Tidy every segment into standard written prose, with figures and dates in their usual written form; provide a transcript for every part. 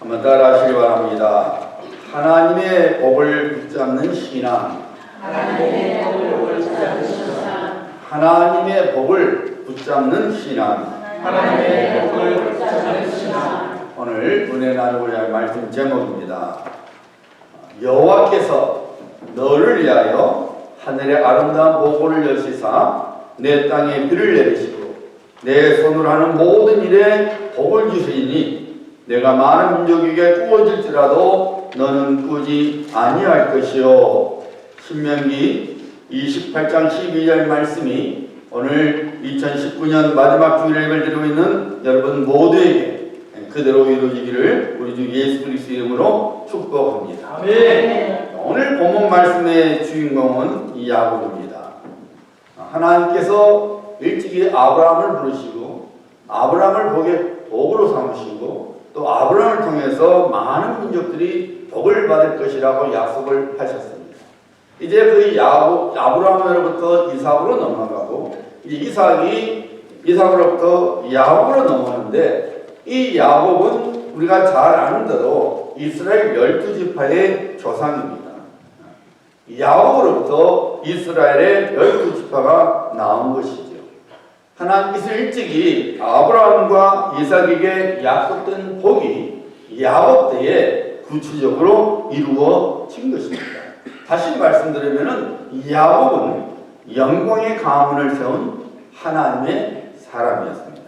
한번 따라하시기 바랍니다. 하나님의 복을 붙잡는 신앙. 하나님의 복을 붙잡는 신앙. 하나님의 복을 붙잡는 신앙. 하나님의 복을 붙잡는 신앙. 오늘 은혜 나누고자 할 말씀 제목입니다. 여호와께서 너를 위하여 하늘의 아름다운 보고를 여시사 내 땅에 비를 내리시고 내 손으로 하는 모든 일에 복을 주시니 내가 많은 민족에게 꾸어질지라도 너는 꾸지 아니할 것이요. 신명기 28장 12절 말씀이 오늘 2019년 마지막 주일 예배를 드리고 있는 여러분 모두에게 그대로 이루어지기를 우리 주 예수 그리스도 이름으로 축복합니다. 아멘. 오늘 본문 말씀의 주인공은 야곱입니다. 하나님께서 일찍이 아브라함을 부르시고 아브라함을 복으로 삼으시고 또 아브라함을 통해서 많은 민족들이 복을 받을 것이라고 약속을 하셨습니다. 이제 그 아브라함으로부터 이삭으로 넘어가고 이제 이삭으로부터 야곱으로 넘어가는데 이 야곱은 우리가 잘 아는 대로 이스라엘 12지파의 조상입니다. 야곱으로부터 이스라엘의 12지파가 나온 것이죠. 하나님께서 일찍이 아브라함과 이삭에게 약속된 복이 야곱 때에 구체적으로 이루어진 것입니다. 다시 말씀드리면 야곱은 영광의 가문을 세운 하나님의 사람이었습니다.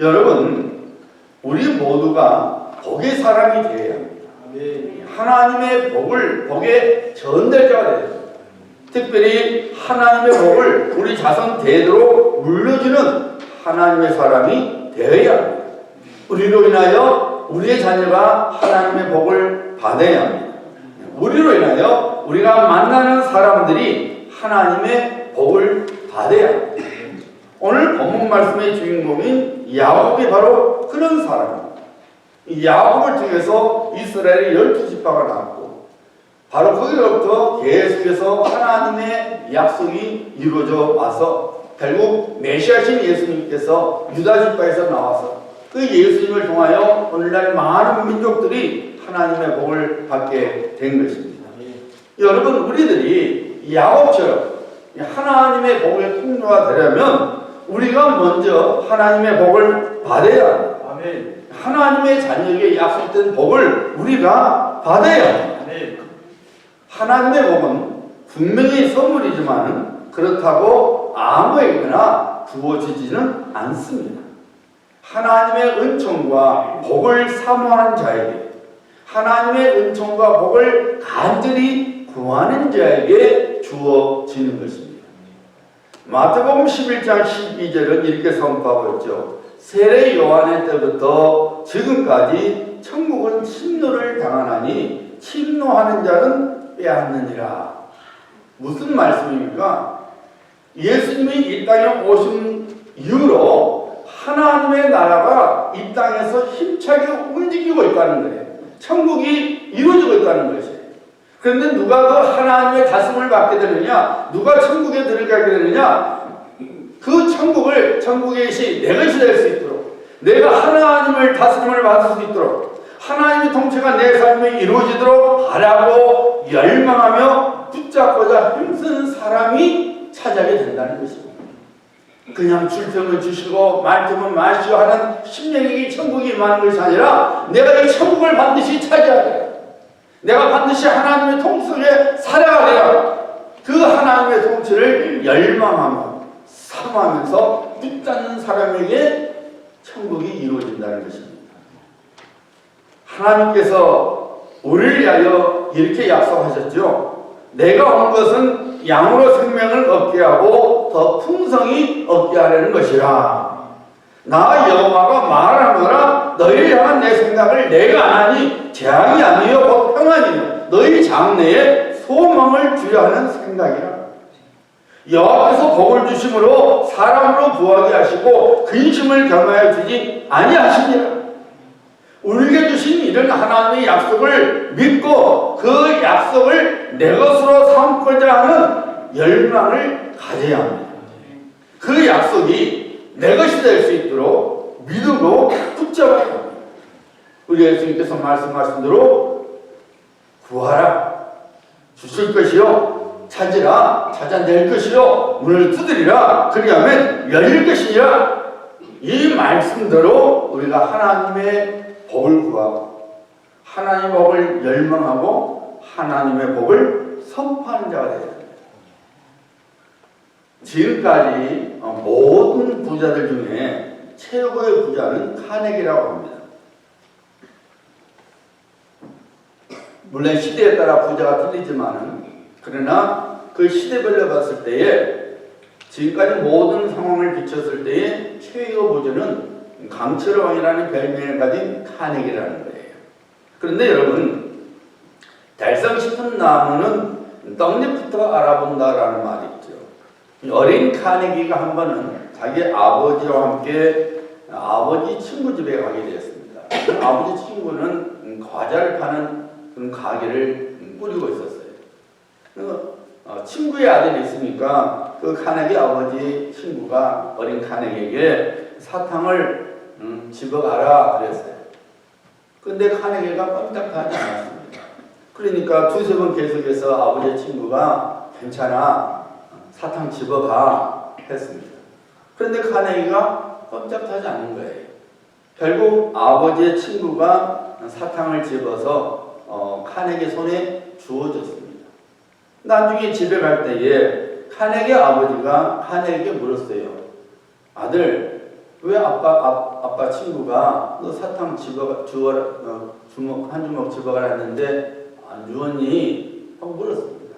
여러분, 우리 모두가 복의 사람이 되어야 합니다. 하나님의 복의 전달자가 되어야 합니다. 특별히 하나님의 복을 우리 자손 대대로 물려주는 하나님의 사람이 되어야 합니다. 우리로 인하여 우리의 자녀가 하나님의 복을 받아야 합니다. 우리로 인하여 우리가 만나는 사람들이 하나님의 복을 받아야 합니다. 오늘 본문 말씀의 주인공인 야곱이 바로 그런 사람입니다. 이 야곱을 통해서 이스라엘의 12지파가 나왔고 바로 거기로부터 계속해서 하나님의 약속이 이루어져 와서 결국 메시아신 예수님께서 유다지파에서 나와서 그 예수님을 통하여 오늘날 많은 민족들이 하나님의 복을 받게 된 것입니다. 여러분, 우리들이 야곱처럼 하나님의 복의 통로가 되려면 우리가 먼저 하나님의 복을 받아야 합니다. 하나님의 자녀에게 약속된 복을 우리가 받아야 합니다. 하나님의 복은 분명히 선물이지만 그렇다고 아무에게나 주어지지는 않습니다. 하나님의 은총과 복을 사모하는 자에게, 하나님의 은총과 복을 간절히 구하는 자에게 주어지는 것입니다. 마태복음 11장 12절은 이렇게 선포하고 있죠. 세례 요한의 때부터 지금까지 천국은 침노를 당하나니 침노하는 자는 빼앗느니라. 무슨 말씀입니까? 예수님이 이 땅에 오신 이후로 하나님의 나라가 이 땅에서 힘차게 움직이고 있다는 거예요. 천국이 이루어지고 있다는 것이에요. 그런데 누가 그 하나님의 다스림을 받게 되느냐? 누가 천국에 들어가게 되느냐? 그 천국의 것이 내 것이 될 수 있도록, 내가 하나님을 다스림을 받을 수 있도록, 하나님의 통치가 내 삶에 이루어지도록 바라고 열망하며 붙잡고자 힘쓰는 사람이 차지하게 된다는 것입니다. 그냥 줄 테면 주시고 말 테면 마시고 하는 심령에게 천국이 임하는 것이 아니라 내가 이 천국을 반드시 차지하게 돼요. 내가 반드시 하나님의 통치 속에 살아가야 그 하나님의 통치를 열망하며 사모하면서 붙잡는 사람에게 천국이 이루어진다는 것입니다. 하나님께서 우리를 위하여 이렇게 약속하셨죠. 내가 온 것은 양으로 생명을 얻게 하고 더 풍성히 얻게 하려는 것이라. 나 여호와가 말하노라. 너희를 향한 내 생각을 내가 아나니 재앙이 아니요 곧 평안이요 너희 장래에 소망을 주려 하는 생각이라. 여호와께서 복을 주심으로 사람으로 부하게 하시고 근심을 겸하여 주지 아니하시니라. 우리에게 주신 이런 하나님의 약속을 믿고 그 약속을 내 것으로 삼고자 하는 열망을 가져야 합니다. 그 약속이 내 것이 될 수 있도록 믿음으로 붙잡아야 합니다. 우리 예수님께서 말씀하신 대로 구하라 주실 것이요 찾으라 찾아낼 것이요 문을 두드리라 그리하면 열릴 것이니라. 이 말씀대로 우리가 하나님의 복을 구하고 하나님의 복을 열망하고 하나님의 복을 선포하는 자가 되어야 됩니다. 지금까지 모든 부자들 중에 최고의 부자는 카네기라고 합니다. 물론 시대에 따라 부자가 틀리지만은 그러나 그 시대별로 봤을 때에 지금까지 모든 상황을 비췄을 때에 최고 부자는 강철의 왕이라는 별명을 가진 카네기라는 거예요. 그런데 여러분 달성 싶은 나무는 떡잎부터 알아본다라는 말이 있죠. 어린 카네기가 한 번은 자기 아버지와 함께 아버지 친구 집에 가게 되었습니다. 아버지 친구는 과자를 파는 그런 가게를 꾸리고 있었어요. 친구의 아들이 있으니까 그 카네기 아버지 친구가 어린 카네기에게 사탕을 집어가라 그랬어요. 근데 카네기가 깜짝하지 않았습니다. 그러니까 두세 번 계속해서 아버지의 친구가 괜찮아 사탕 집어가 했습니다. 그런데 카네기가 깜짝하지 않는 거예요. 결국 아버지의 친구가 사탕을 집어서 카네기 손에 주어줬습니다. 나중에 집에 갈 때에 카네기 아버지가 카네기에게 물었어요. 아들, 왜 아빠 친구가 너 사탕 한 주먹 집어가라 했는데 안 주었니? 하고 물었습니다.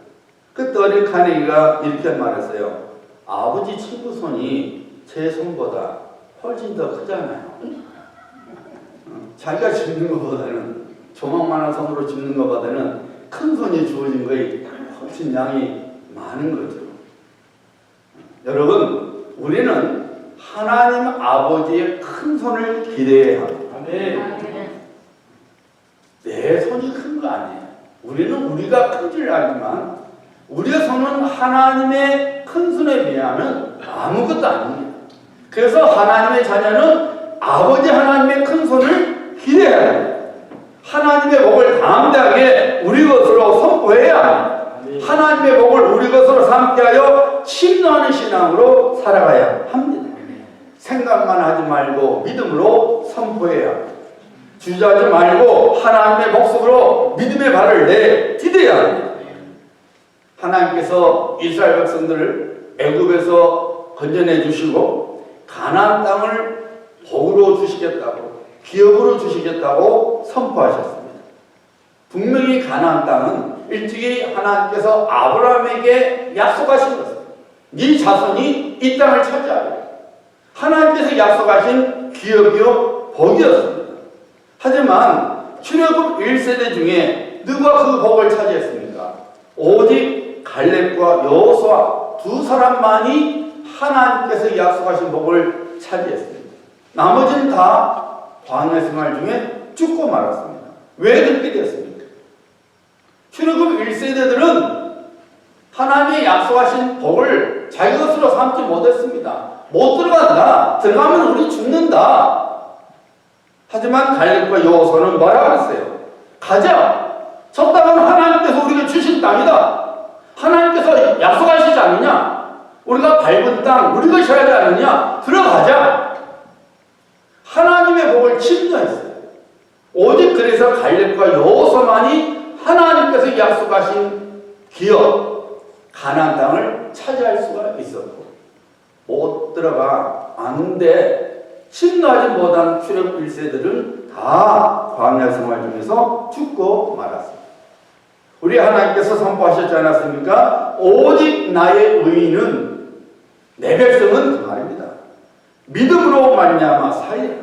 그때 어린 카네기가 이렇게 말했어요. 아버지 친구 손이 제 손보다 훨씬 더 크잖아요. 자기가 짚는 것보다는 조망만한 손으로 짚는 것보다는 큰 손이 주어진 거에 훨씬 양이 많은 거죠. 여러분, 우리는 하나님 아버지의 큰 손을 기대해야 합니다. 내 손이 큰 거 아니에요. 우리는 우리가 큰 줄 알지만 우리의 손은 하나님의 큰 손에 비하면 아무것도 아닙니다. 그래서 하나님의 자녀는 아버지 하나님의 큰 손을 기대해야 합니다. 하나님의 복을 담대하게 우리 것으로 선포해야 합니다. 하나님의 복을 우리 것으로 삼게 하여 침노하는 신앙으로 살아가야 합니다. 생각만 하지 말고 믿음으로 선포해야 합니다. 주저하지 말고 하나님의 복속으로 믿음의 발을 내디뎌야 합니다. 하나님께서 이스라엘 백성들을 애굽에서 건져내 주시고 가나안 땅을 복으로 주시겠다고 기업으로 주시겠다고 선포하셨습니다. 분명히 가나안 땅은 일찍이 하나님께서 아브라함에게 약속하신 것입니다. 네 자손이 이 땅을 차지하리라. 하나님께서 약속하신 기업이요 복이었습니다. 하지만 출애굽 1세대 중에 누가 그 복을 차지했습니까? 오직 갈렙과 여호수아 두 사람만이 하나님께서 약속하신 복을 차지했습니다. 나머지는 다 광야 생활 중에 죽고 말았습니다. 왜 그렇게 되었습니까? 출애굽 1세대들은 하나님의 약속하신 복을 자기 것으로 삼지 못했습니다. 못 들어간다. 들어가면 우리 죽는다. 하지만 갈렙과 여호수아는 뭐라고 했어요? 가자. 저 땅은 하나님께서 우리에게 주신 땅이다. 하나님께서 약속하시지 않느냐? 우리가 밟은 땅 우리 것이 하지 않느냐? 들어가자. 하나님의 복을 침노했어요. 오직 그래서 갈렙과 여호수아만이 하나님께서 약속하신 기업 가나안 땅을 차지할 수가 있었고 못 들어가 안 돼. 침노하지 못한 출애굽 1세들은 다 광야 생활 중에서 죽고 말았습니다. 우리 하나님께서 선포하셨지 않았습니까? 오직 나의 의인은 내 백성은 그 말입니다. 믿음으로 말미암아 살리라.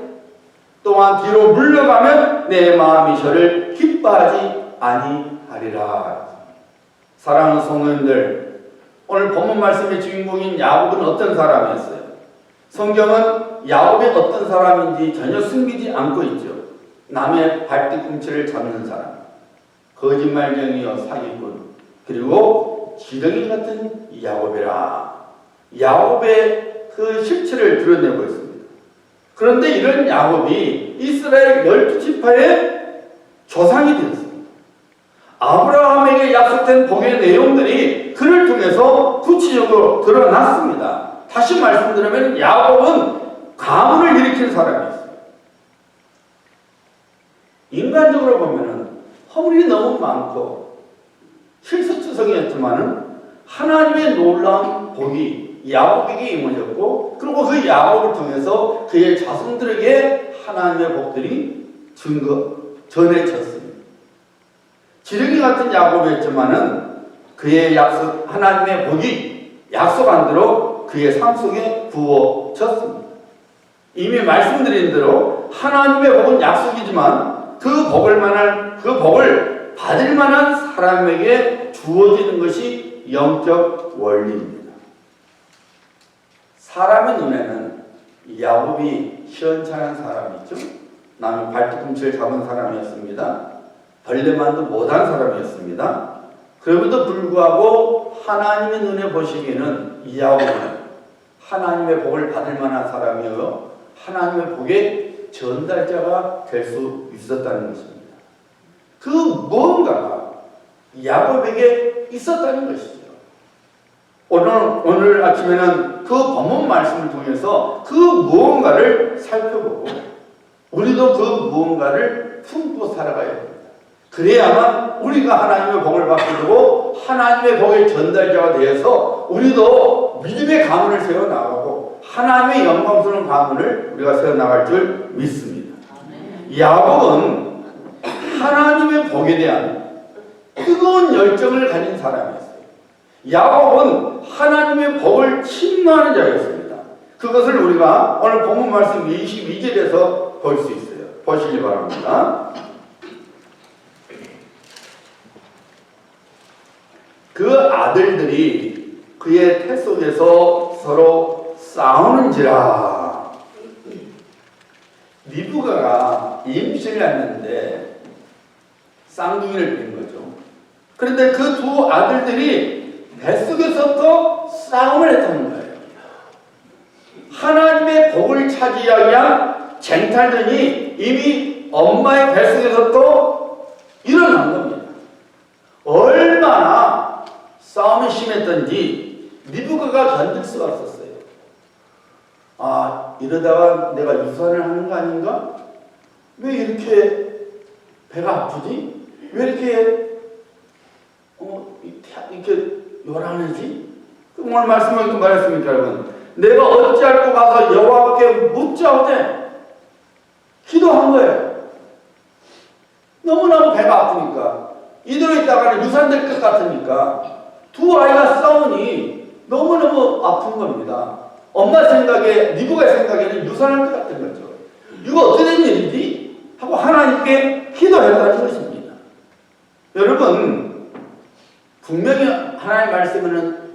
또한 뒤로 물러가면 내 마음이 저를 기뻐하지 아니하리라. 사랑하는 성도님들, 오늘 본문 말씀의 주인공인 야곱은 어떤 사람이었어요? 성경은 야곱이 어떤 사람인지 전혀 숨기지 않고 있죠. 남의 발뒤꿈치를 잡는 사람, 거짓말쟁이여 사기꾼, 그리고 지렁이 같은 야곱이라. 야곱의 그 실체를 드러내고 있습니다. 그런데 이런 야곱이 이스라엘 12지파의 조상이 되었습니다. 아브라함에게 약속된 복의 내용들이 그를 통해서 구체적으로 드러났습니다. 다시 말씀드리면 야곱은 가문을 일으킨 사람이었어요. 인간적으로 보면은 허물이 너무 많고 실수투성이었지만은 하나님의 놀라운 복이 야곱에게 임해졌고, 그리고 그 야곱을 통해서 그의 자손들에게 하나님의 복들이 전해졌습니다. 지렁이 같은 야곱이었지만은 그의 하나님의 복이 약속한 대로 그의 삶 속에 부어졌습니다. 이미 말씀드린 대로 하나님의 복은 약속이지만 그 복을 받을 만한 사람에게 주어지는 것이 영적 원리입니다. 사람의 눈에는 야곱이 시원찮은 사람이죠. 남의 발뒤꿈치를 잡은 사람이었습니다. 벌레만도 못한 사람이었습니다. 그럼에도 불구하고 하나님의 눈에 보시기에는 이 야곱은 하나님의 복을 받을 만한 사람이어서 하나님의 복의 전달자가 될 수 있었다는 것입니다. 그 무언가가 야곱에게 있었다는 것이죠. 오늘 아침에는 그 본문 말씀을 통해서 그 무언가를 살펴보고 우리도 그 무언가를 품고 살아가야 합니다. 그래야만 우리가 하나님의 복을 받게 되고 하나님의 복의 전달자가 되어서 우리도 믿음의 가문을 세워나가고 하나님의 영광스러운 가문을 우리가 세워나갈 줄 믿습니다. 야곱은 하나님의 복에 대한 뜨거운 열정을 가진 사람이었어요. 야곱은 하나님의 복을 침노하는 자였습니다. 그것을 우리가 오늘 본문 말씀 22절에서 볼 수 있어요. 보시기 바랍니다. 그 아들들이 그의 태 속에서 서로 싸우는지라. 리브가가 임신을 했는데 쌍둥이를 뵌 거죠. 그런데 그 두 아들들이 뱃속에서부터 싸움을 했다는 거예요. 하나님의 복을 차지하기 위한 쟁탈전이 이미 엄마의 뱃속에서부터 일어난 겁니다. 얼마나 싸움이 심했던지 리브가가 견딜 수가 없었어요. 아, 이러다가 내가 유산을 하는 거 아닌가? 왜 이렇게 배가 아프지? 왜 이렇게 요란하지? 오늘 말씀을 말했습니까, 여러분? 내가 어찌할꼬 가서 여호와께 묻자오되 기도한 거예요. 너무너무 배가 아프니까, 이대로 있다가는 유산될 것 같으니까 두 아이가 싸우니 너무너무 아픈 겁니다. 엄마 생각에, 리브가의 생각에는 유산할 것 같은 거죠. 이거 어떻게 된 일이지? 하고 하나님께 기도했다는 것입니다. 여러분, 분명히 하나님의 말씀에는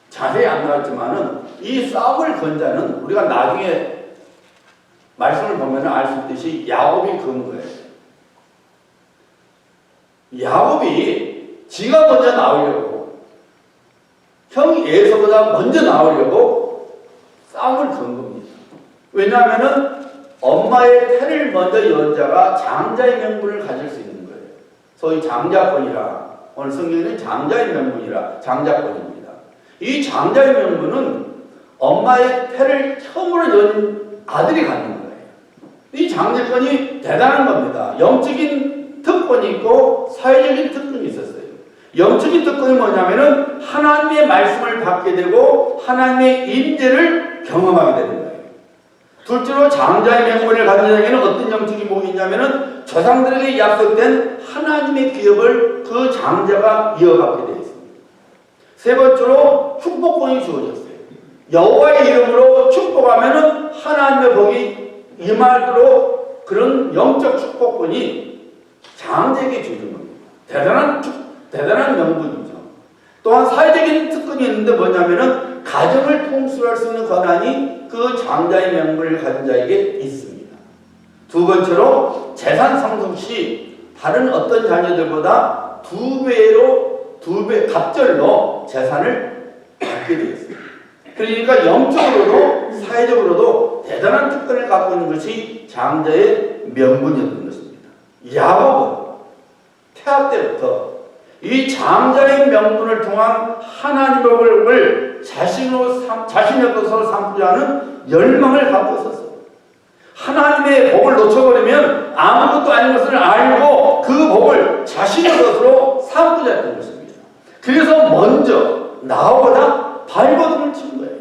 자세히 안 나왔지만은 이 싸움을 건 자는 우리가 나중에 말씀을 보면 알 수 있듯이 야곱이 건 거예요. 야곱이 지가 먼저 나오려고, 형 에서보다 먼저 나오려고 싸움을 건 겁니다. 왜냐하면은 엄마의 태를 먼저 연 자가 장자의 명분을 가질 수 있는 거예요. 소위 장자권이라, 오늘 성경에는 장자의 명분이라 장자권입니다. 이 장자의 명분은 엄마의 태를 처음으로 연 아들이 갖는 거예요. 이 장자권이 대단한 겁니다. 영적인 특권이 있고 사회적인 특권이 있었어요. 영적인 특권이 뭐냐면은 하나님의 말씀을 받게 되고 하나님의 임재를 경험하게 되는 거예요. 둘째로 장자의 명분을 가진 자에게는 어떤 영적인 복이 있냐면은 조상들에게 약속된 하나님의 기업을 그 장자가 이어가게 되어 있습니다. 세 번째로 축복권이 주어졌어요. 여호와의 이름으로 축복하면은 하나님의 복이 임하도록 그런 영적 축복권이 장자에게 주어진 겁니다. 대단한 명분이죠. 또한 사회적인 특권이 있는데 뭐냐면은 가정을 통솔할 수 있는 권한이 그 장자의 명분을 가진 자에게 있습니다. 두 번째로 재산 상속 시 다른 어떤 자녀들보다 두 배 갑절로 재산을 받게 되었습니다. 그러니까 영적으로도 사회적으로도 대단한 특권을 갖고 있는 것이 장자의 명분이었던 것입니다. 야곱은 태아 때부터 이 장자의 명분을 통한 하나님의 복을 자신의 것으로 삼고자 하는 열망을 갖고 있었어요. 하나님의 복을 놓쳐버리면 아무것도 아닌 것을 알고 그 복을 자신의 것으로 삼고자 했던 것입니다. 그래서 먼저 나보다 발버둥을 친 거예요.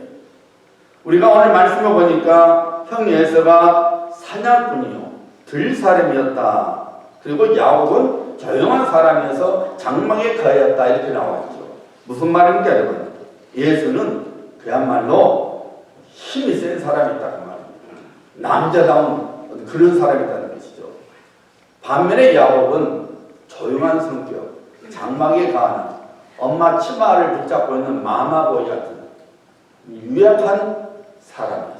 우리가 오늘 말씀을 보니까 형 에서가 사냥꾼이요 들사람이었다. 그리고 야곱은 조용한 사람이어서 장막에 거하였다. 이렇게 나와있죠. 무슨 말입니까 여러분? 예수는 그야말로 힘이 센 사람이 있다 그 말입니다. 남자다운 그런 사람이 있다는 것이죠. 반면에 야곱은 조용한 성격, 장막에 가는 엄마 치마를 붙잡고 있는 마마보이 같은 유약한 사람이었어요.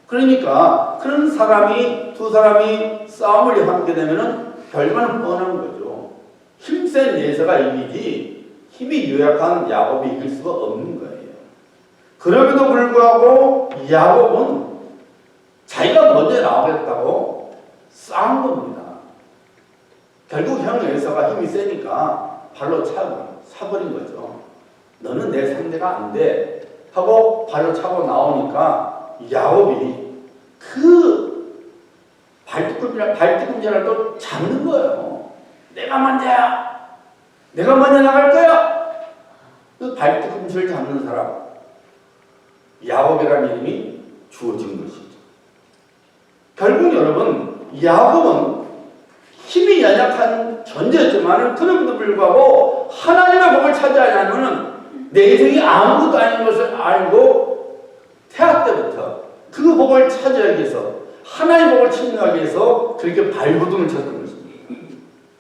그러니까 그런 사람이 두 사람이 싸움을 하게 되면은 결과는 뻔한 거죠. 힘센 예서가 이기지 힘이 유약한 야곱이 이길 수가 없는 거예요. 그럼에도 불구하고 야곱은 자기가 먼저 나오겠다고 싸운 겁니다. 결국 형 에서가 힘이 세니까 발로 차버린 거죠. 너는 내 상대가 안 돼 하고 발로 차고 나오니까 야곱이 그 발뒤꿈치를 또 잡는 거예요. 내가 먼저야. 내가 먼저 나갈 거야. 그 발뒤꿈치를 잡는 사람 야곱이라는 이름이 주어진 것이죠. 결국 여러분 야곱은 힘이 연약한 존재였지만 그럼에도 불구하고 하나님의 복을 찾아야하면 내 인생이 아무것도 아닌 것을 알고 태아 때부터 그 복을 찾아야 위해서 하나님의 복을 침노하기 위해서 그렇게 발버둥을 쳤던 것입니다.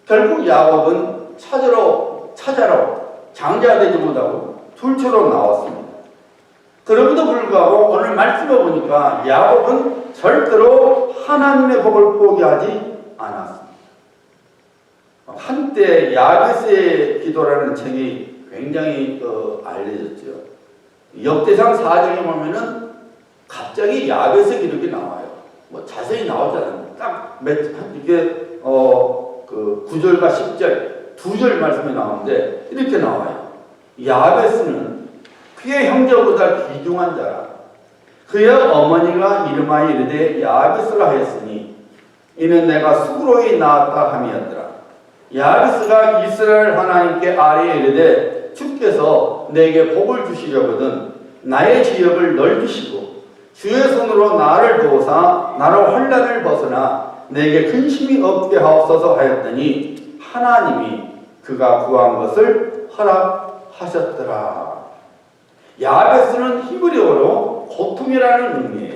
결국 야곱은 찾아러 장자가 되지 못하고 둘째로 나왔습니다. 그럼에도 불구하고 오늘 말씀을 보니까 야곱은 절대로 하나님의 복을 포기하지 않았습니다. 한때 야베스의 기도라는 책이 굉장히 알려졌죠. 역대상 4장에 보면은 갑자기 야베스 기록이 나와요. 뭐 자세히 나오지 않아요. 딱 이게 그 9절과 10절 2절 말씀이 나오는데 이렇게 나와요. 야베스는 그의 형제보다 귀중한 자라. 그의 어머니가 이름하여 이르되 야베스라 하였으니 이는 내가 수그로이 낳았다 함이었더라. 야베스가 이스라엘 하나님께 아뢰어 이르되 주께서 내게 복을 주시려거든 나의 지역을 넓히시고 주의 손으로 나를 도우사 나로 환난을 벗어나 내게 근심이 없게 하옵소서 하였더니 하나님이 그가 구한 것을 허락하셨더라. 야베스는 히브리어로 고통이라는 의미예요.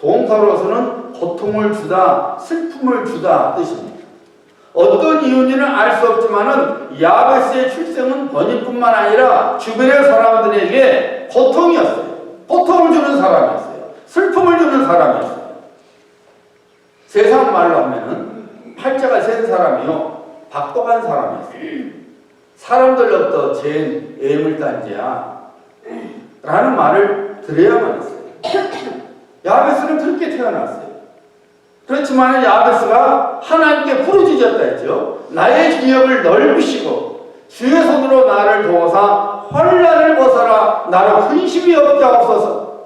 동사로서는 고통을 주다, 슬픔을 주다 뜻입니다. 어떤 이유인지는 알 수 없지만은 야베스의 출생은 번역뿐만 아니라 주변의 사람들에게 고통이었어요. 고통을 주는 사람이었어요. 슬픔을 주는 사람이었어요. 세상 말로 하면은 팔자가 센 사람이요, 박독한 사람이었어요. 사람들로부터 쟨 애물단지야 라는 말을 들어야만 했어요. 야베스는 그렇게 태어났어요. 그렇지만 야베스가 하나님께 부르짖었다 했죠. 나의 지역을 넓히시고 주의 손으로 나를 도우사 환난을 벗어라 나로 근심이 없게 하옵소서.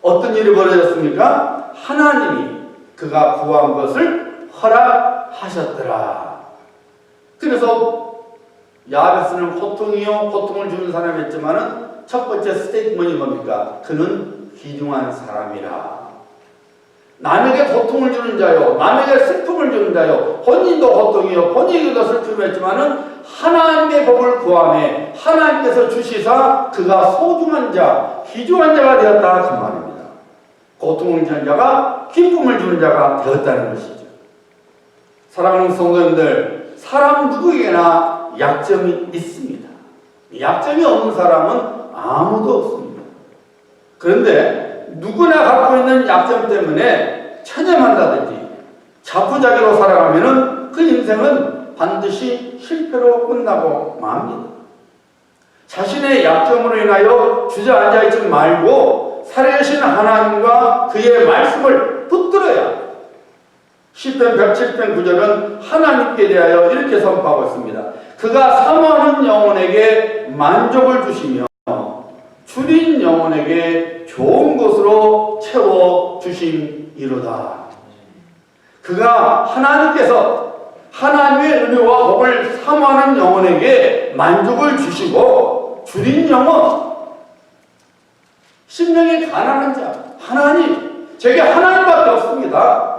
어떤 일이 벌어졌습니까? 하나님이 그가 구한 것을 허락하셨더라. 그래서 야베스는 고통을 주는 사람이었지만은 첫 번째 스테이트먼이 뭡니까? 그는 귀중한 사람이라. 남에게 고통을 주는 자요, 남에게 슬픔을 주는 자요, 본인도 고통이요, 본인에게도 슬픔이었지만은 하나님의 복을 구하며 하나님께서 주시사 그가 소중한 자, 귀중한 자가 되었다 그 말입니다. 고통을 주는 자가 기쁨을 주는 자가 되었다는 것이죠. 사랑하는 성도님들, 사람 누구에게나 약점이 있습니다. 약점이 없는 사람은 아무도 없습니다. 그런데 누구나 갖고 있는 약점 때문에 체념한다든지 자포자기로 살아가면은 그 인생은 반드시 실패로 끝나고 맙니다. 자신의 약점으로 인하여 주저앉아 있지 말고 살아계신 하나님과 그의 말씀을 붙들어야 시편 107편 9절은 하나님께 대하여 이렇게 선포하고 있습니다. 그가 사모하는 영혼에게 만족을 주시며 줄인 영혼에게 좋은 것으로 채워 주심이로다. 그가 하나님께서 하나님의 은혜와 복을 사모하는 영혼에게 만족을 주시고 줄인 영혼, 심령이 가난한 자, 하나님, 제게 하나님밖에 없습니다.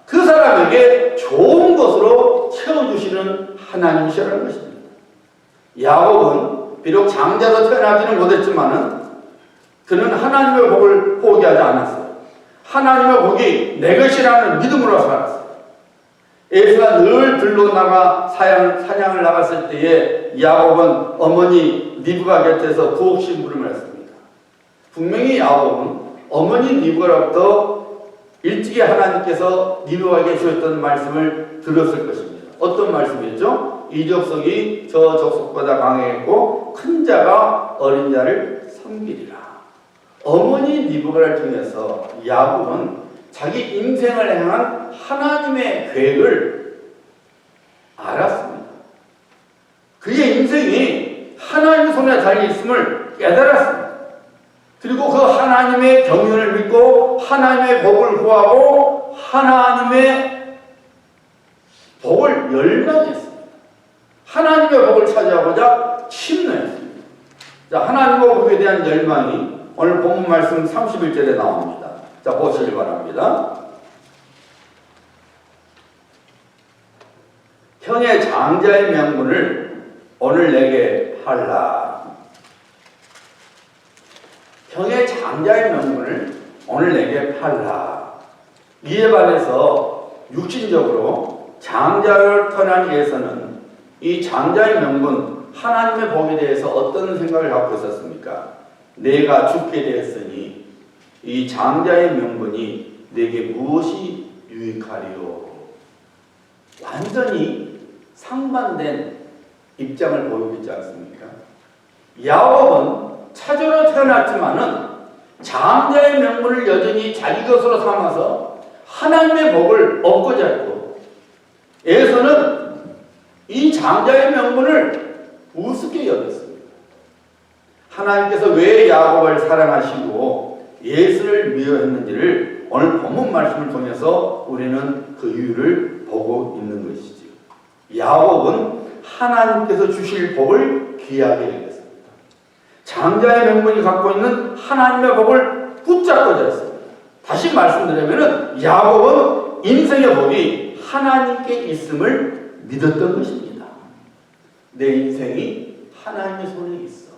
그 사람에게 좋은 것으로 채워주시는 하나님이시라는 것입니다. 야곱은 비록 장자로 태어나지는 못했지만은 그는 하나님의 복을 포기하지 않았어요. 하나님의 복이 내 것이라는 믿음으로 살았어요. 에서가 늘 들로 나가 사냥을 나갔을 때에 야곱은 어머니 리브가 곁에서 구옥 심부름을 했습니다. 분명히 야곱은 어머니 리브가로부터 일찍이 하나님께서 리브가에게 주셨던 말씀을 들었을 것입니다. 어떤 말씀이었죠? 이 족속이 저 족속보다 강했고 큰 자가 어린 자를 섬기리라. 어머니 리브가를 통해서 야곱은 자기 인생을 향한 하나님의 계획을 알았습니다. 그의 인생이 하나님 손에 달려있음을 깨달았습니다. 그리고 그 하나님의 경륜을 믿고 하나님의 복을 구하고 하나님의 복을 열망했습니다. 하나님의 복을 찾아보자 침노했습니다. 자, 하나님의 복에 대한 열망이 오늘 본문 말씀 31절에 나옵니다. 자, 보시길 바랍니다. 형의 장자의 명분을 오늘 내게 하라. 형의 장자의 명분을 오늘 내게 팔라. 이에 반해서 육신적으로 장자를 태어난 예서는 이 장자의 명분, 하나님의 복에 대해서 어떤 생각을 갖고 있었습니까? 내가 죽게 되었으니 이 장자의 명분이 내게 무엇이 유익하리요? 완전히 상반된 입장을 보이고 있지 않습니까? 야곱은 차조로 태어났지만은 장자의 명분을 여전히 자기 것으로 삼아서 하나님의 복을 얻고자 했고, 에서는 이 장자의 명분을 우습게 여겼습니다. 하나님께서 왜 야곱을 사랑하시고 예수를 미워했는지를 오늘 본문 말씀을 통해서 우리는 그 이유를 보고 있는 것이죠. 야곱은 하나님께서 주실 복을 귀하게 여겼습니다. 장자의 명분이 갖고 있는 하나님의 복을 붙잡고자 했습니다. 다시 말씀드리면 야곱은 인생의 복이 하나님께 있음을 믿었던 것입니다. 내 인생이 하나님의 손에 있어.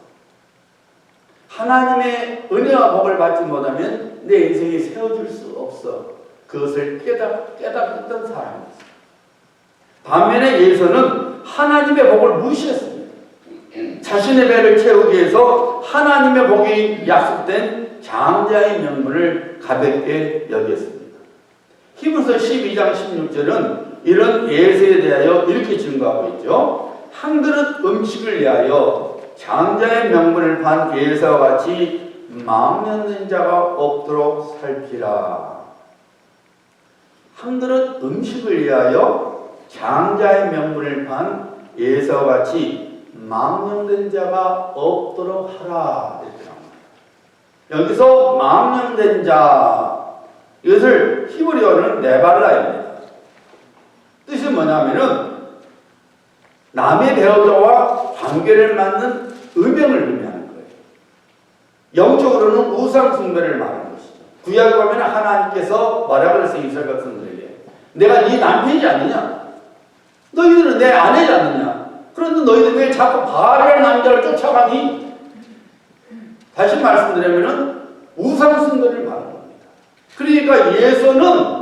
하나님의 은혜와 복을 받지 못하면 내 인생이 세워질 수 없어. 그것을 깨닫던 사람이었습니다. 반면에 예서는 하나님의 복을 무시했습니다. 자신의 배를 채우기 위해서 하나님의 복이 약속된 장자의 명분을 가볍게 여겼습니다. 히브리서 12장 16절은 이런 예서에 대하여 이렇게 증거하고 있죠. 한 그릇 음식을 위하여 장자의 명분을 판 예서와 같이 마음 연는 자가 없도록 살피라. 한 그릇 음식을 위하여 장자의 명분을 판 예서와 같이 망령된 자가 없도록 하라. 이렇게 나옵니다. 여기서 망령된 자, 이것을 히브리어는 네발라입니다. 뜻이 뭐냐면은 남의 배우자와 관계를 맺는 음행을 의미하는 거예요. 영적으로는 우상 숭배를 말하는 것이죠. 구약에 보면 하나님께서 뭐라 그랬어요? 이스라엘 백성들에게 내가 네 남편이지 않느냐? 너희들은 내 아내지 않느냐? 그런데 너희들 왜 자꾸 바알 남자를 쫓아가니? 다시 말씀드리면 우상 숭배를 말하는 겁니다. 그러니까 예서는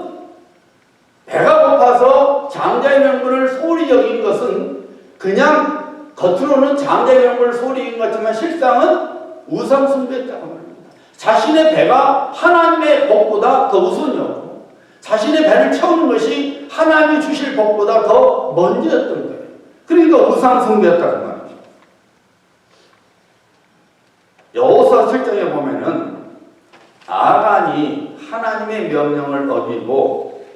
배가 고파서 장자의 명분을 소홀히 여긴 것은 그냥 겉으로는 장자의 명분을 소홀히 여긴 것 같지만 실상은 우상 숭배했다고 말합니다. 자신의 배가 하나님의 복보다 더 우선이었고 자신의 배를 채우는 것이 하나님이 주실 복보다 더 먼저였던 거예요. 그러니까 우상 숭배였다고 말이죠. 여호수아 7장에 보면은 아간이 하나님의 명령을 어기고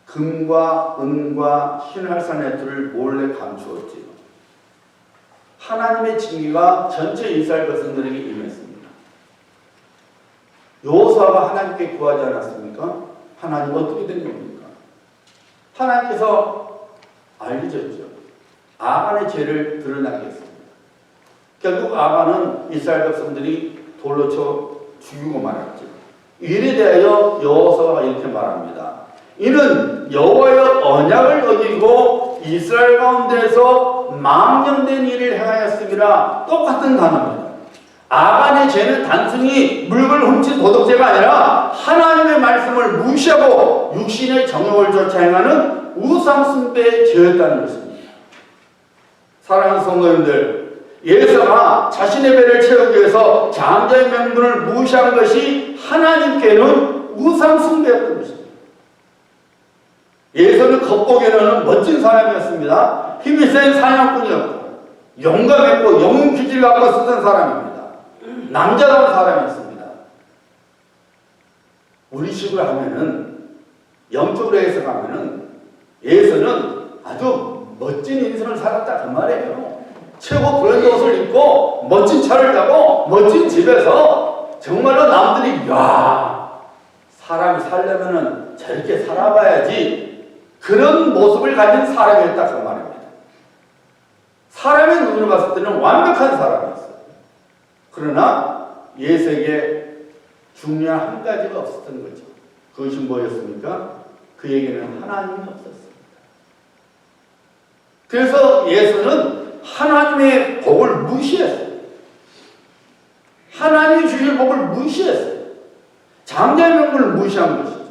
금과 은과 신할산의 둘을 몰래 감추었지요. 하나님의 징계가 전체 이스라엘 백성들에게 임했습니다. 여호수아가 하나님께 구하지 않았습니까? 하나님 어떻게 된 겁니까? 하나님께서 알려줬죠. 아간의 죄를 드러나게 했습니다. 결국 아간은 이스라엘 백성들이 돌로 쳐 죽이고 말았죠. 이에 대하여 여호수아가 이렇게 말합니다. 이는 여호와의 언약을 어기고 이스라엘 가운데에서 망령된 일을 행하였음이라. 똑같은 단어입니다. 아간의 죄는 단순히 물건을 훔친 도덕죄가 아니라 하나님의 말씀을 무시하고 육신의 정욕을 쫓아 행하는 우상 숭배의 죄였다는 것입니다. 사랑하는 성도님들, 예수가 자신의 배를 채우기 위해서 장자의 명분을 무시한 것이 하나님께는 우상 숭배였던 것입니다. 예수는 겉보기에는 멋진 사람이었습니다. 힘이 센 사냥꾼이었고 용감했고 영웅 기질을 갖고 쓰던 사람입니다. 남자다운 사람이었습니다. 우리식으로 하면은, 영적으로 해석하면은 예수는 아주 멋진 인생을 살았다 그 말이에요. 최고 브랜드 옷을 입고 멋진 차를 타고 멋진 집에서 정말로 남들이 야, 사람이 살려면은 저렇게 살아봐야지, 그런 모습을 가진 사람이었다 그 말입니다. 사람의 눈으로 봤을 때는 완벽한 사람이었어요. 그러나 예수에게 중요한 한 가지가 없었던 거죠. 그것이 뭐였습니까? 그에게는 하나님이 없었습니다. 그래서 예수는 하나님의 복을 무시했어요. 하나님이 주실 복을 무시했어요. 장자의 명분을 무시한 것이죠.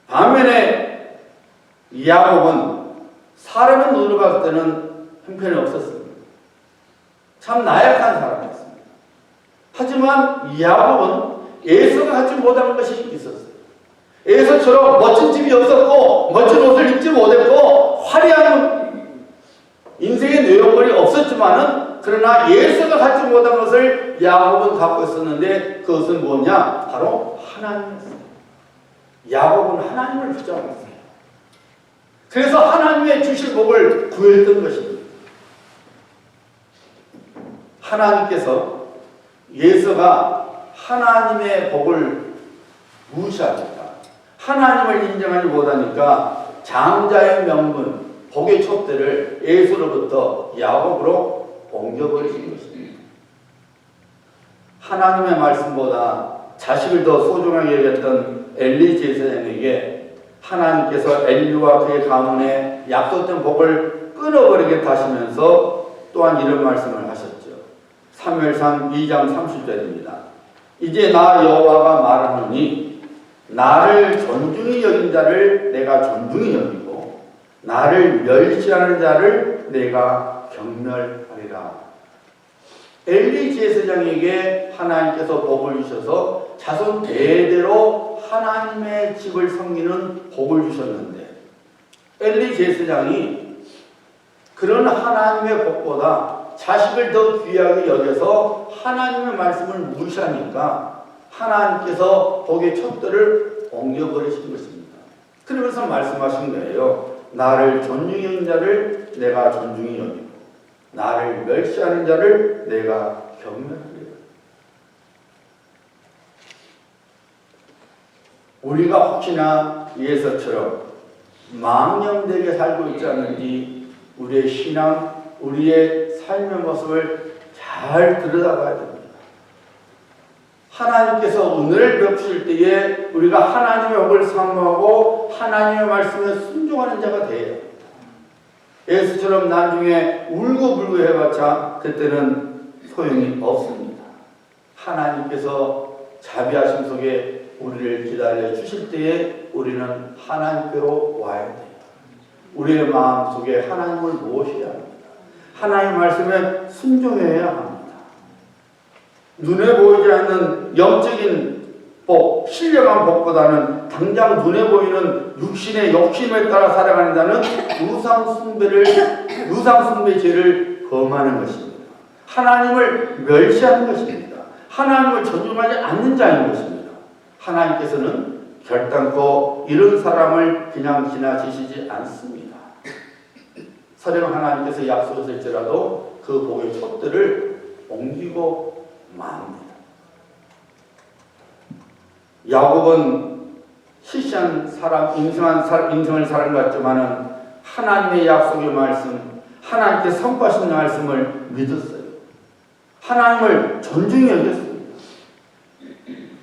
반면에 야곱은 사람의 눈으로 봤을 때는 형편이 없었습니다. 참 나약한 사람이었습니다. 하지만 야곱은 에서가 하지 못한 것이 있었어요. 에서처럼 멋진 집이 없었고 멋진 옷을 입지 못했고 화려한 인생의 내용물이 없었지만은, 그러나 에서가 갖지 못한 것을 야곱은 갖고 있었는데, 그것은 뭐냐? 바로 하나님이었어요. 야곱은 하나님을 붙잡았어요. 그래서 하나님의 주실 복을 구했던 것입니다. 하나님께서 예수가 하나님의 복을 무시하니까, 하나님을 인정하지 못하니까 장자의 명분, 복의 촛대를 예수로부터 야곱으로 옮겨버리신 것입니다. 하나님의 말씀보다 자식을 더 소중하게 여겼던 엘리 제사장에게 하나님께서 엘리와 그의 가문에 약속된 복을 끊어버리게 하시면서 또한 이런 말씀을 하셨죠. 사무엘상 2장 30절입니다. 이제 나 여호와가 말하노니 나를 존중히 여긴 자를 내가 존중히 여기고 나를 멸시하는 자를 내가 경멸하리라. 엘리 제사장에게 하나님께서 복을 주셔서 자손 대대로 하나님의 집을 섬기는 복을 주셨는데, 엘리 제사장이 그런 하나님의 복보다 자식을 더 귀하게 여겨서 하나님의 말씀을 무시하니까 하나님께서 복의 촛대를 옮겨버리신 것입니다. 그러면서 말씀하신 거예요. 나를 존중히 여긴 자를 내가 존중히 여기고 나를 멸시하는 자를 내가 경멸하리라. 우리가 혹시나 예수처럼 망령되게 살고 있지 않는지 우리의 신앙, 우리의 삶의 모습을 잘 들여다봐야 됩니다. 하나님께서 은혜를 베푸실 때에 우리가 하나님의 복을 사모하고 하나님의 말씀에 순종하는 자가 돼야 합니다. 예수처럼 나중에 울고불고 해봤자 그때는 소용이 없습니다. 하나님께서 자비하심 속에 우리를 기다려 주실 때에 우리는 하나님께로 와야 돼요. 우리의 마음 속에 하나님을 모셔야 합니다. 하나님의 말씀에 순종해야 합니다. 눈에 보이지 않는 영적인 복, 신령한 복보다는 당장 눈에 보이는 육신의 욕심에 따라 살아가는 자는 우상숭배 죄를 범하는 것입니다. 하나님을 멸시하는 것입니다. 하나님을 존중하지 않는 자인 것입니다. 하나님께서는 결단코 이런 사람을 그냥 지나치시지 않습니다. 설령 하나님께서 약속하실지라도 그 복의 촛들을 옮기고 맙니다. 야곱은 시시한 사람, 인생을 사는 것 같지만은 하나님의 약속의 말씀, 하나님께 선포하신 말씀을 믿었어요. 하나님을 존중히 여겼습니다.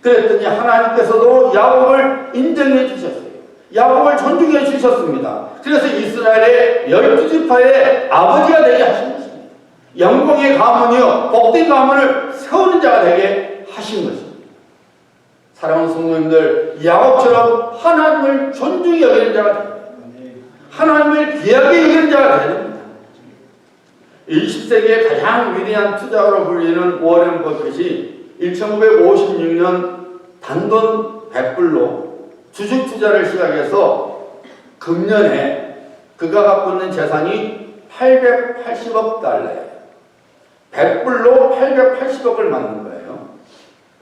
그랬더니 하나님께서도 야곱을 인정해 주셨어요. 야곱을 존중해 주셨습니다. 그래서 이스라엘의 12지파의 아버지가 되게 하신 것입니다. 영광의 가문이요 복된 가문을 세우는 자가 되게 하신 것입니다. 사랑하는 성도님들, 야곱처럼 하나님을 존중히 여기는 자가 됩니다. 하나님을 귀하게 여기는 자가 됩니다. 20세기의 가장 위대한 투자가로 불리는 워렌 버핏이 1956년 단돈 100불로 주식 투자를 시작해서 금년에 그가 갖고 있는 재산이 880억 달러예요. 100불로 880억을 만든 거예요.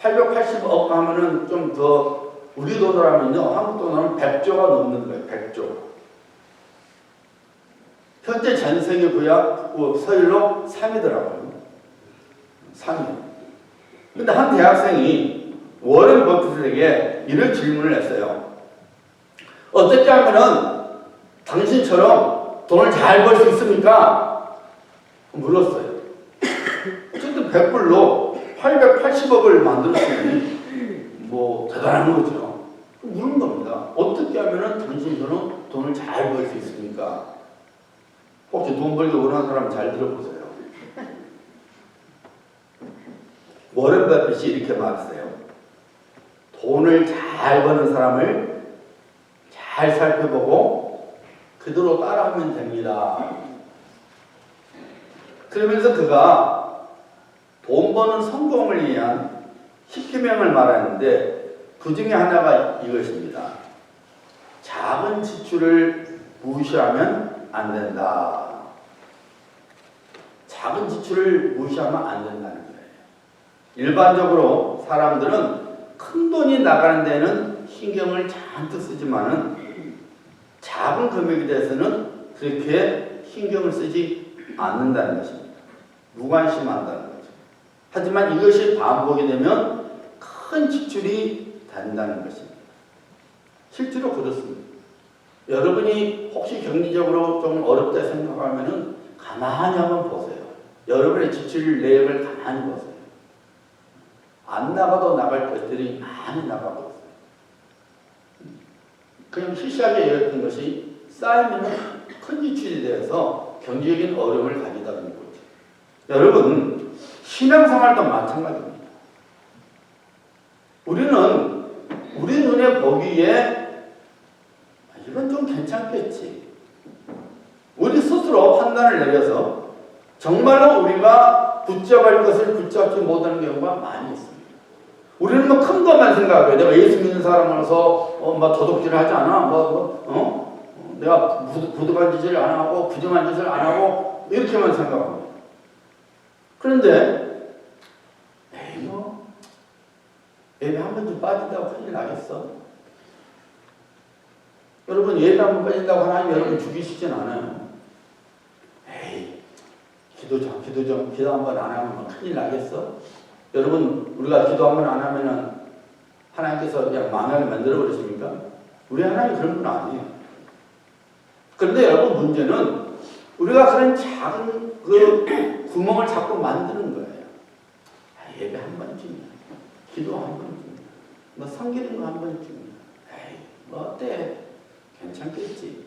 880억 하면은 좀 더 우리 돈으로 하면요, 한국 돈으로 하면 100조가 넘는 거예요. 100조. 현재 전 세계 부야 서열로 3위더라고요. 3위. 근데 한 대학생이 워렌 버핏에게 이런 질문을 했어요. 어떻게 하면은 당신처럼 돈을 잘 벌 수 있습니까? 물었어요. 어쨌든 100불로 880억을 만들었으니 뭐 대단한 거죠. 물은 겁니다. 어떻게 하면은 당신처럼 돈을 잘 벌 수 있습니까? 혹시 돈 벌기 원하는 사람 잘 들어보세요. 워렌 버핏이 이렇게 말했어요. 돈을 잘 버는 사람을 잘 살펴보고 그대로 따라하면 됩니다. 그러면서 그가 돈 버는 성공을 위한 10계명을 말하는데 그 중에 하나가 이것입니다. 작은 지출을 무시하면 안 된다. 작은 지출을 무시하면 안 된다는 거예요. 일반적으로 사람들은 큰 돈이 나가는 데는 신경을 잔뜩 쓰지만은 작은 금액에 대해서는 그렇게 신경을 쓰지 않는다는 것입니다. 무관심한다는 거죠. 하지만 이것이 반복이 되면 큰 지출이 된다는 것입니다. 실제로 그렇습니다. 여러분이 혹시 경제적으로 좀 어렵다 생각하면은 가만히 한번 보세요. 여러분의 지출 내역을 가만히 보세요. 안 나가도 나갈 것들이 많이 나가고 있어요. 그냥 시시하게 여겼던 것이 쌓이면 큰 지출이 되어서 경제적인 어려움을 가져다 주는 거죠. 여러분, 신앙생활도 마찬가지입니다. 우리는 우리 눈에 보기에 이건 좀 괜찮겠지. 우리 스스로 판단을 내려서 정말로 우리가 붙잡을 것을 붙잡지 못하는 경우가 많이 있습니다. 우리는 뭐 큰 것만 생각해요. 내가 예수 믿는 사람으로서 막 도둑질 하지 않아. 내가 부득한 짓을 안 하고 부정한 짓을 안 하고 이렇게만 생각합니다. 그런데 에이 뭐 예배 한 번쯤 빠진다고 큰일 나겠어? 여러분 예배 한 번 빠진다고 하나님 여러분 죽이시진 않아요. 에이 기도 한 번 안 하면 큰일 나겠어? 여러분 우리가 기도 한 번 안 하면은 하나님께서 그냥 망하게 만들어 버리십니까? 우리 하나님 그런 분 아니에요. 그런데 여러분 문제는 우리가 그런 작은 그 구멍을 자꾸 만드는 거예요. 예배 한 번쯤이야. 기도 한 번쯤이야. 뭐 섬기는 거 한 번쯤이야. 에이 뭐 어때? 괜찮겠지.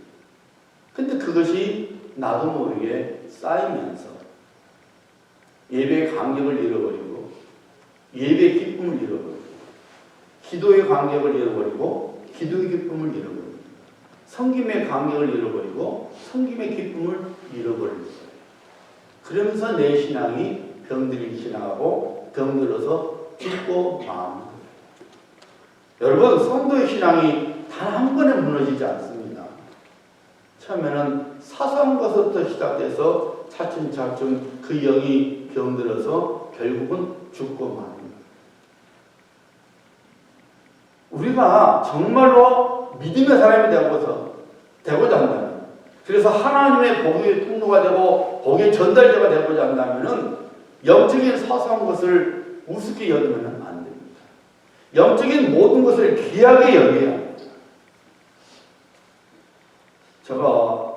근데 그것이 나도 모르게 쌓이면서 예배의 간격을 잃어버리고 예배의 기쁨을 잃어버리고 기도의 간격을 잃어버리고 기도의 기쁨을 잃어버리고 섬김의 간격을 잃어버리고 섬김의 기쁨을 잃어버리는 거예요. 그러면서 내 신앙이 병들기 시작하고 병들어서 죽고 마는 거예요. 여러분 성도의 신앙이 단 한 번에 무너지지 않습니다. 처음에는 사소한 것부터 시작돼서 차츰차츰 그 영이 병들어서 결국은 죽고 마는 거예요. 우리가 정말로 믿음의 사람이 되고자 한다면, 그래서 하나님의 복의 통로가 되고 복의 전달자가 되고자 한다면은 영적인 사소한 것을 우습게 여기면 안 됩니다. 영적인 모든 것을 귀하게 여겨야 합니다. 제가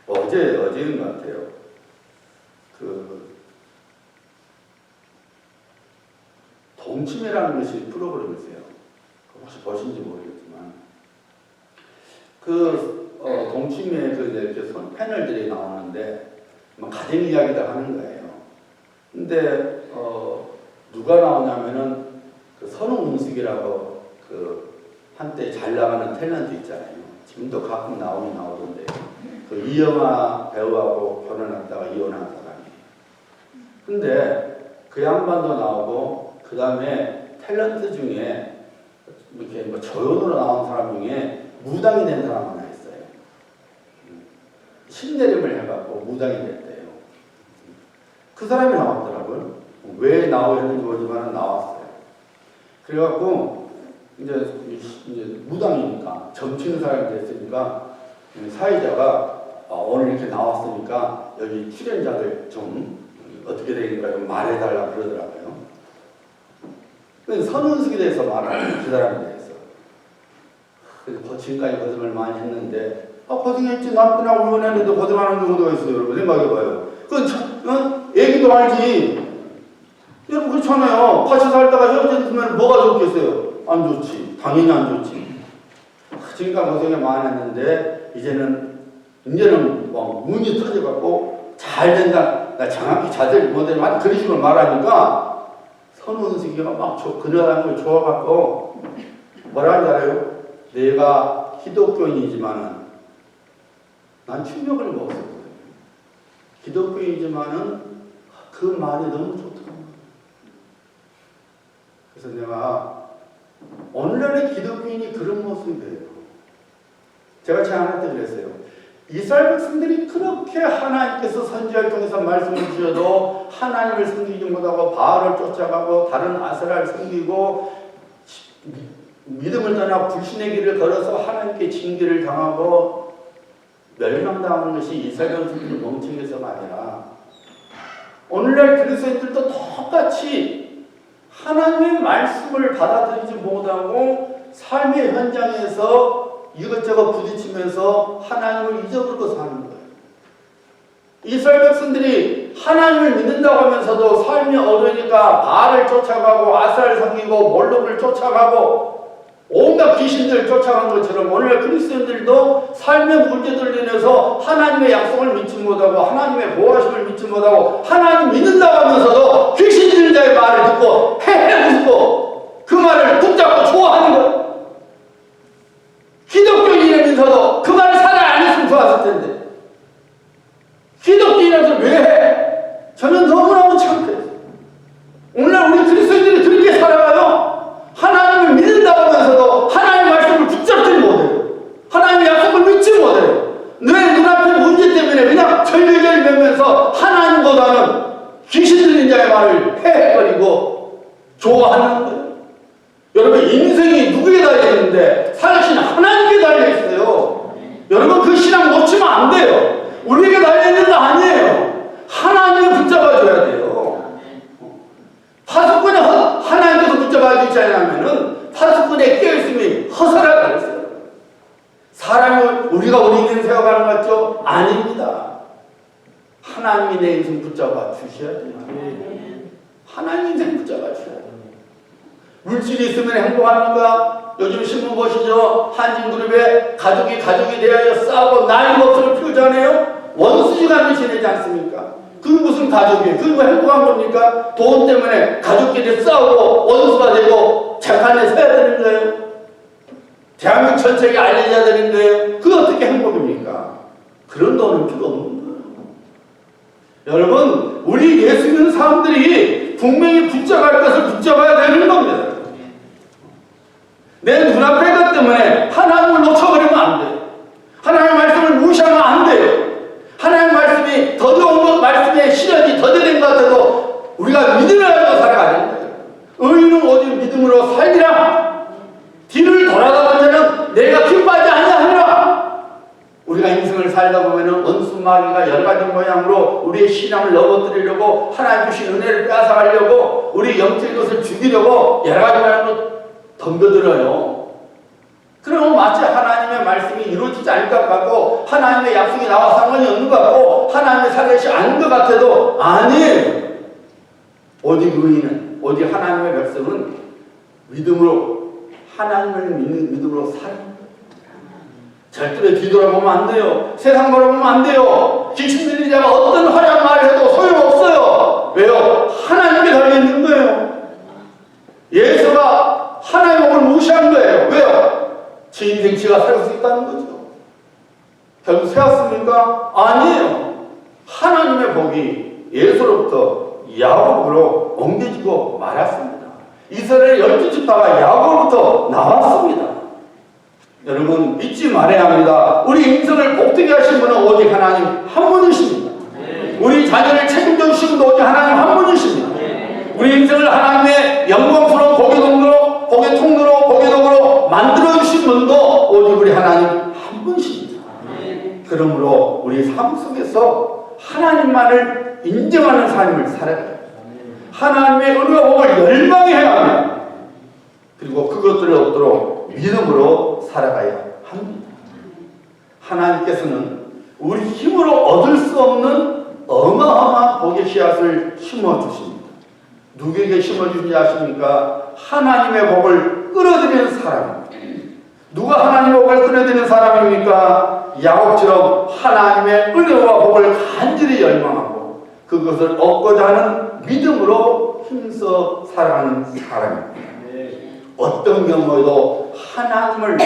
어제인 것 같아요. 동치매라는 것이 프로그램이세요. 혹시 보신지 모르겠지만, 동치매 이렇게 패널들이 나오는데, 가정 이야기도 하는 거예요. 근데, 누가 나오냐면은, 선웅은숙이라고 한때 잘 나가는 탤런트 있잖아요. 지금도 가끔 나오던데, 이영아 배우하고 결혼했다가 이혼한 사람이에요. 근데, 그 양반도 나오고, 그 다음에 탤런트 중에 이렇게 조연으로 나온 사람 중에 무당이 된 사람 하나 있어요. 신내림을 해갖고 무당이 됐대요. 그 사람이 나왔더라고요. 왜 나오는지 모르지만 나왔어요. 그래갖고 이제 무당이니까 점치는 사람이 됐으니까 사회자가 오늘 이렇게 나왔으니까 여기 출연자들 좀 어떻게 되니까 좀 말해달라 그러더라고요. 선운숙에 대해서 말하는 그 사람에 대해서. 그래서 지금까지 고생을 많이 했는데, 고생했지. 남편하고 이혼했는데 고생하는 경우도 있어요. 여러분, 생각해봐요. 애기도 알지. 여러분, 그렇잖아요. 같이 살다가 헤어졌으면 뭐가 좋겠어요? 안 좋지. 당연히 안 좋지. 지금까지 고생을 많이 했는데, 이제는 문이 터져갖고 잘 된다. 나 정확히 자세히 못하지만 그런 식으로 말하니까, 선운숙이가 막 그녀라는 걸 좋아갖고 뭐라 하는지 알아요? 내가 기독교인이지만은 난 충격을 먹었거든요. 기독교인이지만은 그 말이 너무 좋더라고요. 그래서 내가 오늘날의 기독교인이 그런 모습이에요. 제가 제 아내한테 그랬어요. 이스라엘 백성들이 그렇게 하나님께서 선지자를 통해서 말씀을 주셔도 하나님을 섬기지 못하고 바알을 쫓아가고 다른 아세라를 섬기고 믿음을 떠나 불신의 길을 걸어서 하나님께 징계를 당하고 멸망당하는 것이 이스라엘 백성들의 멍청해서가 아니라 오늘날 그리스도인들도 똑같이 하나님의 말씀을 받아들이지 못하고 삶의 현장에서 이것저것 부딪히면서 하나님을 잊어버리고 사는 거예요. 이스라엘 백성들이 하나님을 믿는다고 하면서도 삶이 어려우니까 바알을 쫓아가고 아세라를 섬기고 몰록을 쫓아가고 온갖 귀신들을 쫓아간 것처럼 오늘 그리스도인들도 삶의 문제들로 인해서 하나님의 약속을 믿지 못하고 하나님의 보호하심을 믿지 못하고 하나님 믿는다고 하면서도 귀신 들린 자의 말을 듣고 웃고 그 말을 붙잡고 좋아하는 거예요. 기독교인이라면서도 그 말을 사랑 안 했으면 좋았을 텐데 기독교인이라서 왜 해? 저는 너무너무 창피해요. 오늘날 우리 그리스도인들이 그렇게 살아가요. 하나님을 믿는다고 하면서도 하나님의 말씀을 붙잡지 못해요. 하나님의 약속을 믿지 못해요. 내 눈앞의 문제 때문에 그냥 절절절 매면서 하나님보다는 귀신 들린 자의 말을 헤헤거리고 좋아하는 거예요. 여러분 인생이 누구에 달려있는데 살아계신 하나님께 달려있어요. 여러분 그 신앙 놓치면 안 돼요. 우리에게 달려있는 거 아니에요. 하나님을 붙잡아줘야 돼요. 파수꾼이 하나님께서 붙잡아주지 않으면 파수꾼에 끼어있으면 허사라 그랬어요. 사람을 우리가 우리 인생 세워가는 것 같죠? 아닙니다. 하나님이 내 인생 붙잡아 주셔야 돼요. 하나님 인생 붙잡아 주셔야 돼요. 물질이 있으면 행복합니까? 요즘 신문 보시죠? 한진그룹에 가족이 대하여 싸우고 나이목소를 피우잖아요? 원수지간을 지내지 않습니까? 그게 무슨 가족이에요? 그게 뭐 행복한 겁니까? 돈 때문에 가족끼리 싸우고 원수가 되고 재판에 서야 되는 거예요? 대한민국 전체에 알려져야 되는 거예요? 그게 어떻게 행복입니까? 그런 돈은 필요 없는 거예요. 여러분, 우리 예수 믿는 사람들이 분명히 붙잡아야 할 것을 붙잡아야 되는 겁니다. 내 눈앞의 것 때문에 하나님을 놓쳐버리면 안 돼요. 하나님의 말씀을 무시하면 안 돼요. 하나님의 말씀이 더 좋은 것, 말씀의 실현이 더디된 것 같아도 우리가 믿음을 가지고 살아가야 되는 거예요. 의인은 오직 믿음으로 살리라 인생을 살다 보면은 원수 마귀가 여러 가지 모양으로 우리의 신앙을 넘어뜨리려고 하나님 주신 은혜를 뺏어가려고 우리 영적인 것을 죽이려고 여러 가지 모양으로 덤벼들어요. 그러면 마치 하나님의 말씀이 이루어지지 않을 것 같고 하나님의 약속이 나와 상관이 없는 것 같고 하나님의 살아계시 않은 것 같아도 아니에요. 오직 의인은, 오직 하나님의 백성은 믿음으로, 하나님을 믿는 믿음으로 살아요. 절대로 뒤돌아보면 안 돼요. 세상 바라보면 안 돼요. 귀신 들린 자가 어떤 화려한 말을 해도 소용없어요. 왜요? 하나님께 달려있는 거예요. 예수가 하나님의 복을 무시한 거예요. 왜요? 제 인생 지가 살 수 있다는 거죠. 결국 세웠습니까? 아니에요. 하나님의 복이 예수로부터 야곱으로 옮겨지고 말았습니다. 이스라엘 12지파가 야곱으로부터 나왔습니다. 여러분 믿지 말아야 합니다. 우리 인생을 복되게 하신 분은 오직 하나님 한 분이십니다. 우리 자녀를 책임져 주신 분도 오직 하나님 한 분이십니다. 우리 인생을 하나님의 영광스러운 복의 통로로, 복의 통로로, 복의 도구로 만들어 주신 분도 오직 우리 하나님 한 분이십니다. 그러므로 우리 삶 속에서 하나님만을 인정하는 삶을 살아가야 합니다. 하나님의 은혜와 복을 열망해야 합니다. 그리고 그것들을 얻도록 믿음으로 살아가야 합니다. 하나님께서는 우리 힘으로 얻을 수 없는 어마어마한 복의 씨앗을 심어주십니다. 누구에게 심어주신지 아십니까? 하나님의 복을 끌어들이는 사람입니다. 누가 하나님의 복을 끌어들이는 사람입니까? 야곱처럼 하나님의 은혜와 복을 간절히 열망하고 그것을 얻고자 하는 믿음으로 힘써 살아가는 사람입니다. 어떤 경우에도 하나님을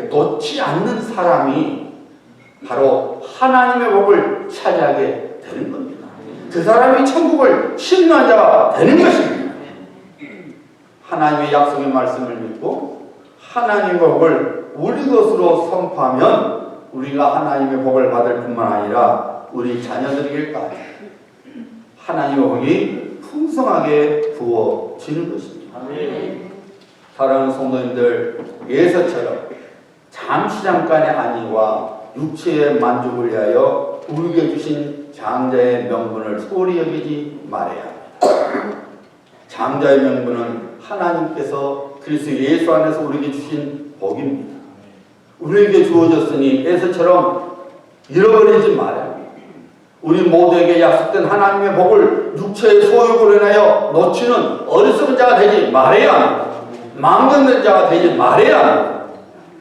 놓지 않는 사람이 바로 하나님의 복을 차지하게 되는 겁니다. 그 사람이 천국을 침노한 자가 되는 것입니다. 하나님의 약속의 말씀을 믿고 하나님의 복을 우리 것으로 선포하면 우리가 하나님의 복을 받을 뿐만 아니라 우리 자녀들에게까지 하나님의 복이 풍성하게 부어지는 것입니다. 아멘. 사랑하는 성도님들, 예서처럼 잠시 잠깐의 안위와 육체의 만족을 위하여 우리에게 주신 장자의 명분을 소홀히 여기지 말아야 합니다. 장자의 명분은 하나님께서 그리스도 예수 안에서 우리에게 주신 복입니다. 우리에게 주어졌으니 예서처럼 잃어버리지 말아야 합니다. 우리 모두에게 약속된 하나님의 복을 육체의 소욕으로 인하여 놓치는 어리석은 자가 되지 말아야 합니다. 망정된 자가 되지 말아야 합니다.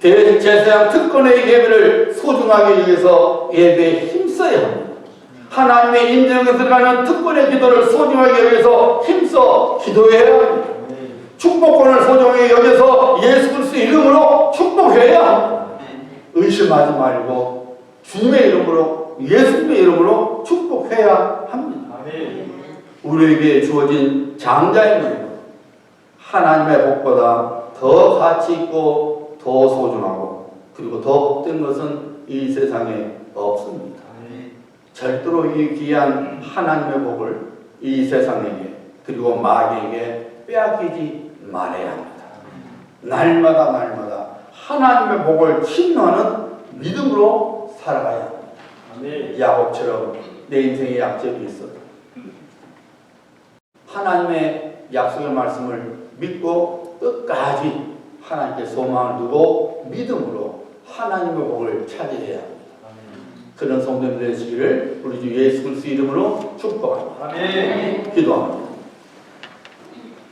대제사장 특권의 예배를 소중하게 여기서 예배에 힘써야 합니다. 하나님의 인정에 들어가는 특권의 기도를 소중하게 여기서 힘써 기도해야 합니다. 축복권을 소중하게 여기서 예수 그리스도의 이름으로 축복해야 합니다. 의심하지 말고 주님의 이름으로, 예수님의 이름으로 축복해야 합니다. 우리에게 주어진 장자의 명, 하나님의 복보다 더 가치 있고 더 소중하고 그리고 더 복된 것은 이 세상에 없습니다. 절대로 이 귀한 하나님의 복을 이 세상에게 그리고 마귀에게 빼앗기지 말아야 합니다. 날마다 날마다 하나님의 복을 침노하는 믿음으로 살아가야 합니다. 야곱처럼 내 인생에 약점이 있어도 하나님의 약속의 말씀을 믿고 끝까지 하나님께 소망을 두고 믿음으로 하나님의 복을 차지해야 합니다. 그런 성도들 되시기를 우리 주 예수 그리스도 이름으로 축복합니다. 기도합니다.